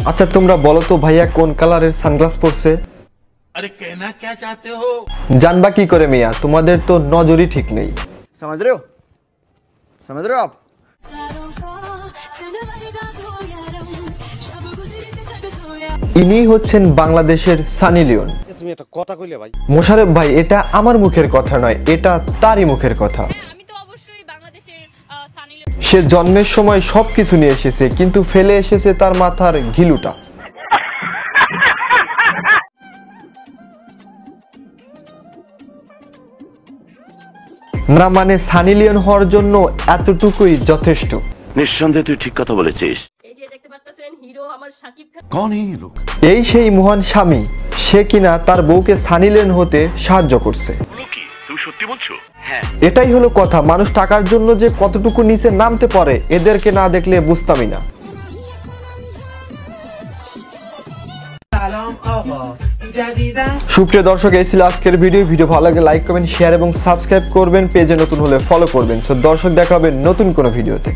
আচ্ছা তোমরা বলো তো ভাইয়া কোন কালারের সানগ্লাস পরছে? अरे कहना क्या चाहते हो? জানবা কি করে মিয়া, তোমাদের তো নজরই ঠিক নেই। समझ रहे हो? समझ रहे हो आप? ইনি হচ্ছেন বাংলাদেশের সানি লিওন। তুমি একটা কথা কইলে ভাই। মোশাররফ ভাই, এটা আমার মুখের কথা নয়, এটা তারই মুখের কথা। আমি তো অবশ্যই বাংলাদেশের সানি লিওন। সে জন্মের সময় সবকিছু নিয়ে এসেছে, কিন্তু ফেলে এসেছে তার মাথার ঘিলুটা। না মানে সানি লিওন হওয়ার জন্য এতটুকুই যথেষ্ট। নিঃসন্দেহে তুই ঠিক কথা বলেছিস। এই যে দেখতে পাচ্ছেন হিরো আমার শাকিব খান। कौन है ये लोग? এই সেই মহান স্বামী, সে কিনা তার বউকে সানি লিওন হতে সাহায্য করছে। কি তুমি সত্যি বলছো? হ্যাঁ। এটাই হলো কথা, মানুষ টাকার জন্য যে কতটুকু নিচে নামতে পারে এদেরকে না দেখলে বুঝতামই না। সুপ্রিয় দর্শক, এই ছিল আজকের ভিডিও ভালো লাগলে লাইক কমেন্ট শেয়ার এবং সাবস্ক্রাইব করবেন, পেজে নতুন হলে ফলো করবেন। তো দর্শক, দেখা হবে নতুন কোনো ভিডিওতে।